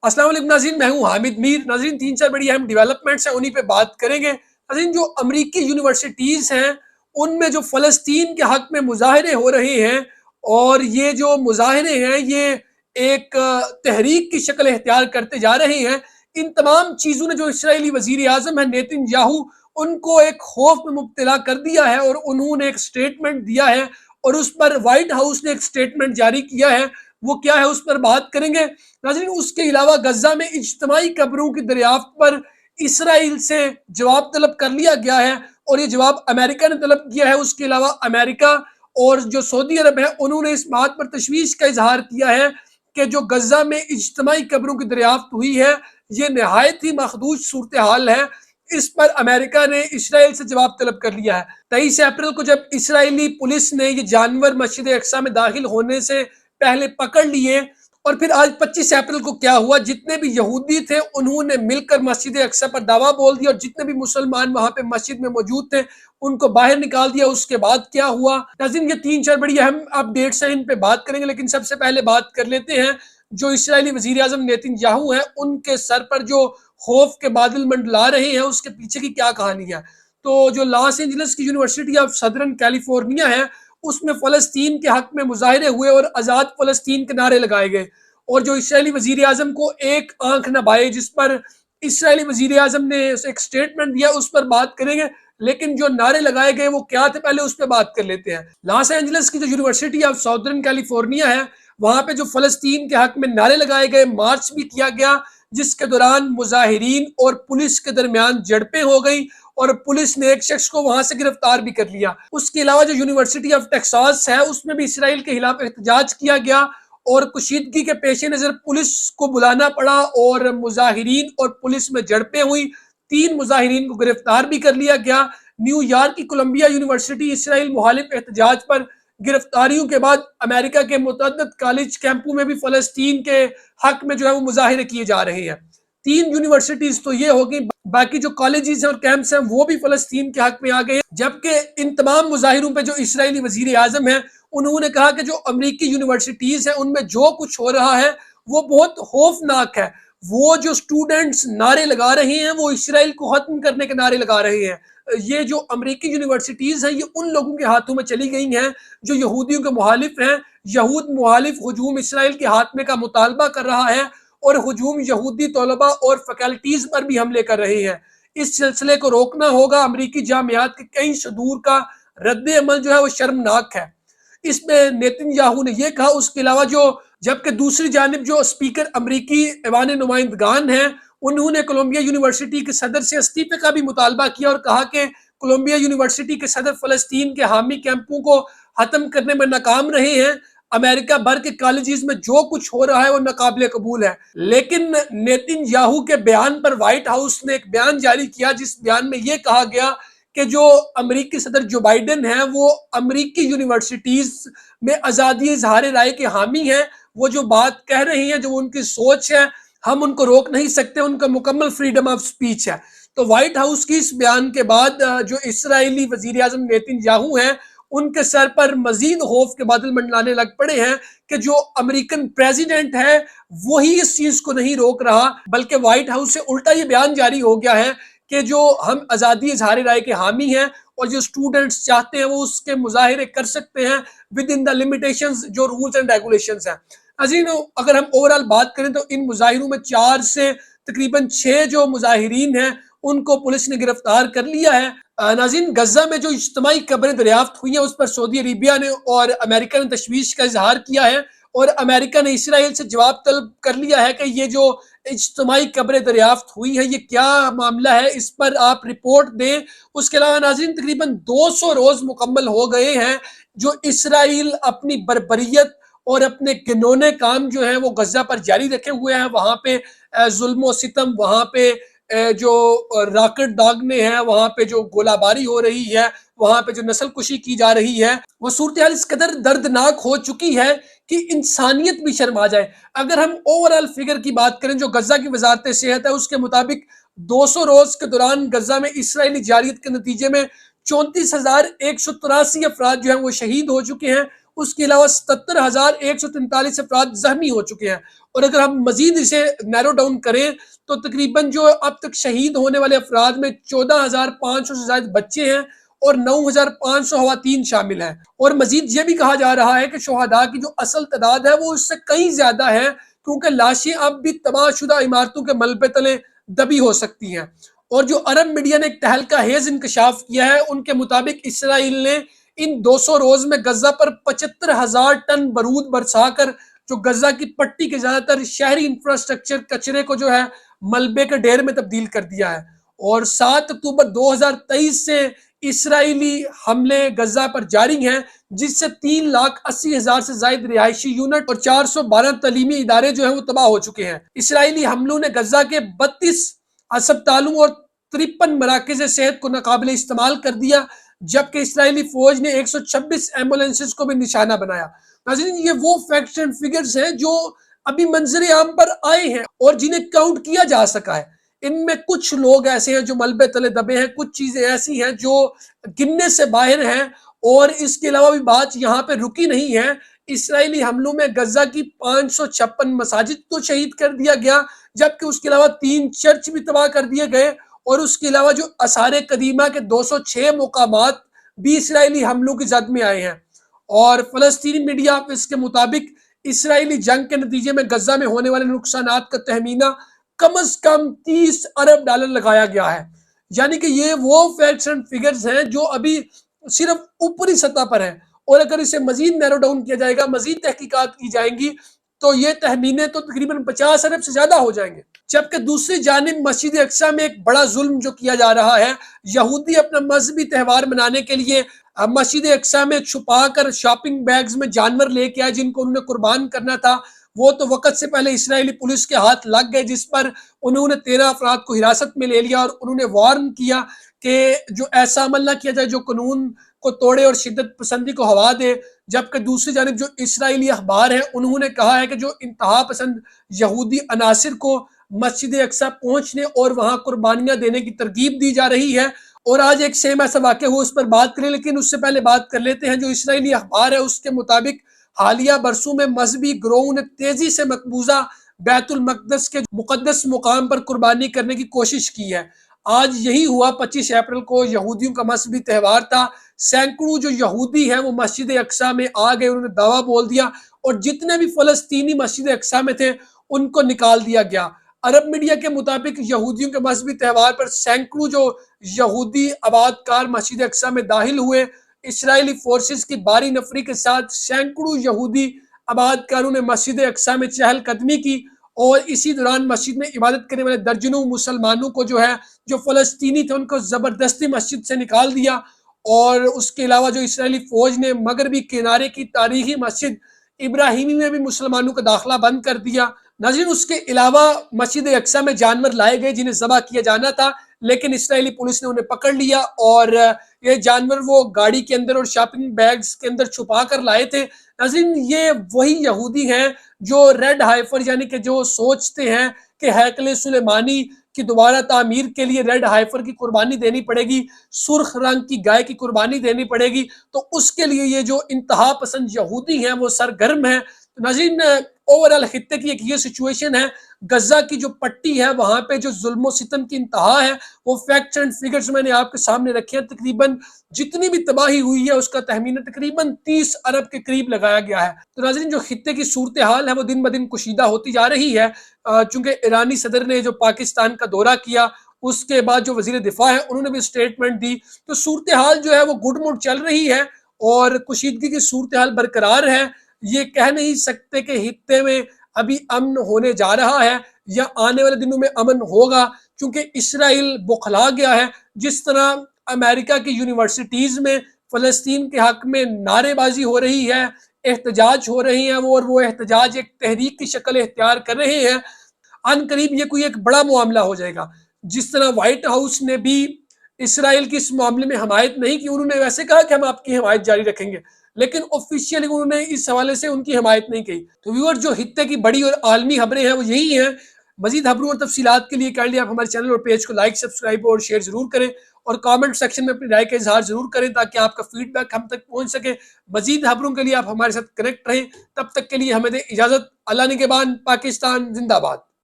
अस्सलाम वालेकुम नाज़रीन, मैं हूं हामिद मीर। नाज़रीन, तीन चार बड़ी अहम डेवलपमेंट्स हैं, उन्हीं पे बात करेंगे। नाज़रीन, जो अमरीकी यूनिवर्सिटीज़ हैं उनमें जो फ़लस्तीन के हक़ में मुज़ाहरे हो रहे हैं, और ये जो मुज़ाहरे हैं ये एक तहरीक की शक्ल इख्तियार करते जा रहे हैं। इन तमाम चीज़ों ने जो इसराइली वज़ीर आज़म है नेतन्याहू, उनको एक खौफ में मुब्तला कर दिया है, और उन्होंने एक स्टेटमेंट दिया है और उस पर व्हाइट हाउस ने एक स्टेटमेंट जारी किया है। वो क्या है उस पर बात करेंगे। नाज़रीन, उसके अलावा गजा में इज्तिमाई कब्रों की दरियाफ्त पर इसराइल से जवाब तलब कर लिया गया है, और ये जवाब अमेरिका ने तलब किया है। उसके अलावा अमेरिका और जो सऊदी अरब है उन्होंने इस बात पर तशवीश का इजहार किया है कि जो गजा में इज्तिमाई कब्रों की दरियाफ्त हुई है ये नहायत ही मखदूज सूरत हाल है। इस पर अमेरिका ने इसराइल से जवाब तलब कर लिया है। 23 अप्रैल को जब इसराइली पुलिस ने ये जानवर मस्जिद अक्सा में दाखिल होने से पहले पकड़ लिए, और फिर आज 25 अप्रैल को क्या हुआ, जितने भी यहूदी थे उन्होंने मिलकर मस्जिद अक्सा पर दावा बोल दिया, और जितने भी मुसलमान वहां पे मस्जिद में मौजूद थे उनको बाहर निकाल दिया। उसके बाद क्या हुआ नाज़रीन, ये तीन चार बड़ी अहम अपडेट्स हैं, इन पे बात करेंगे। लेकिन सबसे पहले बात कर लेते हैं जो इसराइली वजीर आजम नेतन्याहू है, उनके सर पर जो खौफ के बादल मंडला रहे हैं उसके पीछे की क्या कहानी है। तो जो लॉस एंजलिस की यूनिवर्सिटी ऑफ सदर्न कैलिफोर्निया है, उसमें फ़लस्तीन के हक में मुजाहरे हुए और आज़ाद फ़लस्तीन के नारे लगाए गए। और जो इसराइली वजीर आजम को एक आंख न भाए, जिस पर इसराइली वजीर आजम ने एक स्टेटमेंट दिया, उस पर बात करेंगे। लेकिन जो नारे लगाए गए वो क्या थे, पहले उस पर बात कर लेते हैं। लॉस एंजलिस की जो यूनिवर्सिटी ऑफ साउदर्न कैलिफोर्निया है, वहां पे जो फ़लस्तीन के हक में नारे लगाए गए, मार्च भी किया गया, जिसके दौरान मुजाहिरीन और पुलिस के दरमियान झड़पें हो गई, और पुलिस ने एक शख्स को वहां से गिरफ्तार भी कर लिया। उसके अलावा जो यूनिवर्सिटी ऑफ टेक्सास है, उसमें भी इसराइल के खिलाफ एहतजाज किया गया, और कुशीदगी के पेश नजर पुलिस को बुलाना पड़ा, और मुजाहिरीन और पुलिस में झड़पें हुई। 3 मुजाहिरीन को गिरफ्तार भी कर लिया गया। न्यूयॉर्क की कोलंबिया यूनिवर्सिटी इसराइल मुखालिफ एहतजाज पर गिरफ्तारियों के बाद अमेरिका के मुतअद्दिद कॉलेज कैंपों में भी फ़लस्तीन के हक में जो है वो मुजाहिरे किए जा रहे हैं। 3 यूनिवर्सिटीज तो ये होगी, बाकी जो कॉलेजेस और कैंप्स हैं वो भी फ़लस्तीन के हक में आ गए। जबकि इन तमाम मुजाहिरों पे जो इसराइली वजीर आजम है उन्होंने कहा कि जो अमरीकी यूनिवर्सिटीज हैं उनमें जो कुछ हो रहा है वो बहुत खौफनाक है। वो जो स्टूडेंट्स नारे लगा रहे हैं वो इसराइल को खत्म करने के नारे लगा रहे हैं। ये जो अमरीकी यूनिवर्सिटीज हैं ये उन लोगों के हाथों में चली गई हैं जो यहूदियों के मुखालिफ हैं। यहूद मुखालिफ हुजूम इसराइल के हाथ में का मुतालबा कर रहा है, और हुजूम यहूदी तलबा और फैकल्टीज पर भी हमले कर रहे हैं। इस सिलसिले को रोकना होगा। अमरीकी जामियात के कई सदूर का रद्द अमल जो है वो शर्मनाक है, इसमें नेतन्याहू ने यह कहा। उसके अलावा जो जबकि दूसरी जानिब जो स्पीकर अमरीकी ऐवान नुमाइंदगान हैं, उन्होंने कोलंबिया यूनिवर्सिटी के सदर से इस्तीफे का भी मुतालबा किया, और कहा कि कोलंबिया यूनिवर्सिटी के सदर फ़लस्तीन के हामी कैंपों को खत्म करने में नाकाम रहे हैं। अमेरिका भर के कॉलेजेस में जो कुछ हो रहा है वो नाकाबिले कबूल है। लेकिन नेतन्याहू के बयान पर व्हाइट हाउस ने एक बयान जारी किया, जिस बयान में यह कहा गया कि जो अमरीकी सदर जो बाइडेन है वो अमरीकी यूनिवर्सिटीज में आज़ादी इजहार राय के हामी हैं। वो जो बात कह रही हैं, जो उनकी सोच है, हम उनको रोक नहीं सकते, उनका मुकम्मल फ्रीडम ऑफ स्पीच है। तो व्हाइट हाउस की इस बयान के बाद जो इसराइली वजीर आजम नेतन्याहू हैं उनके सर पर मजीद खौफ के बादल मंडलाने लग पड़े हैं कि जो अमेरिकन प्रेसिडेंट है वही इस चीज को नहीं रोक रहा, बल्कि व्हाइट हाउस से उल्टा ये बयान जारी हो गया है कि जो हम आज़ादी इजहार राय के हामी हैं, और जो स्टूडेंट्स चाहते हैं वो उसके मुजाहिरे कर सकते हैं विद इन द लिमिटेशंस जो रूल्स एंड रेगुलेशंस हैं। अजीन, अगर हम ओवरऑल बात करें तो इन मुजाहिरों में 4 से तकरीबन 6 जो मुजाहिरीन हैं उनको पुलिस ने गिरफ्तार कर लिया है। नाज़रीन, गजा में जो इज्तिमाई कब्रें दरियाफ्त हुई हैं उस पर सऊदी अरेबिया ने और अमेरिका ने तशवीश का इजहार किया है, और अमेरिका ने इसराइल से जवाब तलब कर लिया है कि ये जो इज्तिमाई कब्रें दरियाफ्त हुई है ये क्या मामला है, इस पर आप रिपोर्ट दें। उसके अलावा नाज़रीन, तकरीबन 200 रोज मुकम्मल हो गए हैं जो इसराइल अपनी बर्बरियत और अपने घिनौने काम जो है वो गजा पर जारी रखे हुए हैं। वहां पे जुल्म सितम, वहां पे जो रॉकेट दागने हैं, वहां पे जो गोलाबारी हो रही है, वहां पे जो नस्ल कुशी की जा रही है, वो सूरत हाल इस कदर दर्दनाक हो चुकी है कि इंसानियत भी शर्मा जाए। अगर हम ओवरऑल फिगर की बात करें जो गजा की वजारत सेहत है उसके मुताबिक 200 रोज के दौरान गजा में इसराइली जारियत के नतीजे में 34,183 अफराद जो है वो शहीद हो चुके हैं। اس کے علاوہ 77,143 افراد زخمی ہو چکے ہیں۔ اور اگر ہم مزید اسے نیرو ڈاؤن کریں تو تقریباً جو اب تک شہید ہونے والے افراد میں 14,500 سے زائد بچے ہیں اور 9,500 خواتین شامل ہیں۔ اور مزید یہ بھی کہا جا رہا ہے کہ شہداء کی جو اصل تعداد ہے وہ اس سے کہیں زیادہ ہے، کیونکہ لاشیں اب بھی تباہ شدہ عمارتوں کے ملبے تلے دبی ہو سکتی ہیں۔ اور جو عرب میڈیا نے ایک تہلکہ خیز انکشاف کیا ہے، ان کے مطابق اسرائیل نے ان 200 روز میں غزہ پر 75,000 ٹن بارود برسا کر جو غزہ کی پٹی کے زیادہ تر شہری انفراسٹرکچر کچرے کو جو ہے ملبے کے ڈھیر میں تبدیل کر دیا ہے۔ اور 7 اکتوبر 2023 سے اسرائیلی حملے غزہ پر جاری ہیں، جس سے 3,80,000 سے زائد رہائشی یونٹ اور 412 تعلیمی ادارے جو ہیں وہ تباہ ہو چکے ہیں۔ اسرائیلی حملوں نے غزہ کے 32 اسپتالوں اور 53 مراکز صحت کو ناقابل استعمال کر دیا، جبکہ اسرائیلی فوج نے 126 ایمبولینسز کو بھی نشانہ بنایا۔ ناظرین، یہ وہ فیکٹس اینڈ فگرز ہیں جو ابھی منظر عام پر آئے ہیں اور جنہیں کاؤنٹ کیا جا سکا ہے۔ ان میں کچھ لوگ ایسے ہیں جو ملبے تلے دبے ہیں، کچھ چیزیں ایسی ہیں جو گننے سے باہر ہیں، اور اس کے علاوہ بھی بات یہاں پہ رکی نہیں ہے۔ اسرائیلی حملوں میں غزہ کی 556 مساجد کو شہید کر دیا گیا، جبکہ اس کے علاوہ 3 چرچ بھی تباہ کر دیے گئے، اور اس کے علاوہ جو آثار قدیمہ کے 206 مقامات بھی اسرائیلی حملوں کی زد میں آئے ہیں۔ اور فلسطینی میڈیا آفس کے مطابق اسرائیلی جنگ کے نتیجے میں غزہ میں ہونے والے نقصانات کا تخمینہ کم از کم 30 ارب ڈالر لگایا گیا ہے۔ یعنی کہ یہ وہ فیکٹس اینڈ فگرز ہیں جو ابھی صرف اوپری سطح پر ہیں، اور اگر اسے مزید نیرو ڈاؤن کیا جائے گا، مزید تحقیقات کی جائیں گی، تو یہ تخمینے تو تقریباً 50 ارب سے زیادہ ہو جائیں گے۔ جبکہ دوسری جانب مسجد اقصیٰ میں ایک بڑا ظلم جو کیا جا رہا ہے، یہودی اپنا مذہبی تہوار منانے کے لیے مسجد اقصیٰ میں چھپا کر شاپنگ بیگز میں جانور لے کے آئے جن کو انہوں نے قربان کرنا تھا، وہ تو وقت سے پہلے اسرائیلی پولیس کے ہاتھ لگ گئے، جس پر انہوں نے 13 افراد کو حراست میں لے لیا، اور انہوں نے وارن کیا کہ جو ایسا عمل نہ کیا جائے جو قانون کو توڑے اور شدت پسندی کو ہوا دے۔ جبکہ دوسری جانب جو اسرائیلی اخبار ہیں، انہوں نے کہا ہے کہ جو انتہا پسند یہودی عناصر کو مسجد اقصیٰ پہنچنے اور وہاں قربانیاں دینے کی ترغیب دی جا رہی ہے۔ اور آج ایک سیم ایسا واقعہ ہوا، اس پر بات کریں، لیکن اس سے پہلے بات کر لیتے ہیں جو اسرائیلی اخبار ہے اس کے مطابق حالیہ برسوں میں مذہبی گروہوں نے تیزی سے مقبوضہ بیت المقدس کے مقدس مقام پر قربانی کرنے کی کوشش کی ہے۔ آج یہی ہوا، 25 اپریل کو یہودیوں کا مذہبی تہوار تھا، سینکڑوں جو یہودی ہیں وہ مسجد اقصیٰ میں آ گئے، انہوں نے دعویٰ بول دیا، اور جتنے بھی فلسطینی مسجد اقصیٰ میں تھے ان کو نکال دیا گیا۔ عرب میڈیا کے مطابق یہودیوں کے مذہبی تہوار پر سینکڑوں جو یہودی آباد کار مسجد اقصیٰ میں داخل ہوئے۔ اسرائیلی فورسز کی باری نفری کے ساتھ سینکڑوں یہودی آباد کاروں نے مسجد اقصیٰ میں چہل قدمی کی، اور اسی دوران مسجد میں عبادت کرنے والے درجنوں مسلمانوں کو جو فلسطینی تھے ان کو زبردستی مسجد سے نکال دیا۔ اور اس کے علاوہ جو اسرائیلی فوج نے مغربی کنارے کی تاریخی مسجد ابراہیمی میں بھی مسلمانوں کا داخلہ بند کر دیا۔ ناظرین، اس کے علاوہ مسجد اقصیٰ میں جانور لائے گئے جنہیں ذبح کیا جانا تھا، لیکن اسرائیلی پولیس نے انہیں پکڑ لیا، اور یہ جانور وہ گاڑی کے اندر اور شاپنگ بیگز کے اندر چھپا کر لائے تھے۔ ناظرین، یہ وہی یہودی ہیں جو ریڈ ہائفر، یعنی کہ جو سوچتے ہیں کہ ہیکل سلیمانی کی دوبارہ تعمیر کے لیے ریڈ ہائفر کی قربانی دینی پڑے گی، سرخ رنگ کی گائے کی قربانی دینی پڑے گی، تو اس کے لیے یہ جو انتہا پسند یہودی ہیں وہ سرگرم ہیں۔ ناظرین، اوورال خطے کی ایک یہ سچویشن ہے، غزہ کی جو پٹی ہے وہاں پہ جو ظلم و ستم کی انتہا ہے، وہ فیکٹس اینڈ فگرز میں نے آپ کے سامنے رکھے ہیں۔ تقریباً جتنی بھی تباہی ہوئی ہے اس کا تخمینہ تقریباً 30 ارب کے قریب لگایا گیا ہے۔ تو ناظرین، جو خطے کی صورتحال ہے وہ دن بدن کشیدہ ہوتی جا رہی ہے، چونکہ ایرانی صدر نے جو پاکستان کا دورہ کیا، اس کے بعد جو وزیر دفاع ہے انہوں نے بھی سٹیٹمنٹ دی، تو صورتحال جو ہے وہ گڈ مڈ چل رہی ہے اور کشیدگی کی صورتحال برقرار ہے۔ یہ کہہ نہیں سکتے کہ خطے میں ابھی امن ہونے جا رہا ہے یا آنے والے دنوں میں امن ہوگا، کیونکہ اسرائیل بوکھلا گیا ہے۔ جس طرح امریکہ کی یونیورسٹیز میں فلسطین کے حق میں نعرے بازی ہو رہی ہے، احتجاج ہو رہی ہیں، اور وہ احتجاج ایک تحریک کی شکل اختیار کر رہے ہیں، ان قریب یہ کوئی ایک بڑا معاملہ ہو جائے گا۔ جس طرح وائٹ ہاؤس نے بھی اسرائیل کی اس معاملے میں حمایت نہیں کی، انہوں نے ویسے کہا کہ ہم آپ کی حمایت جاری رکھیں گے، لیکن آفیشیلی انہوں نے اس حوالے سے ان کی حمایت نہیں کی۔ تو ویور، جو خطے کی بڑی اور عالمی خبریں ہیں وہ یہی ہیں۔ مزید خبروں اور تفصیلات کے لیے کائنڈلی آپ ہمارے چینل اور پیج کو لائک، سبسکرائب اور شیئر ضرور کریں، اور کامنٹ سیکشن میں اپنی رائے کا اظہار ضرور کریں تاکہ آپ کا فیڈ بیک ہم تک پہنچ سکے۔ مزید خبروں کے لیے آپ ہمارے ساتھ کنیکٹ رہیں، تب تک کے لیے ہمیں دیں اجازت۔ اللہ نگہبان، پاکستان زندہ باد۔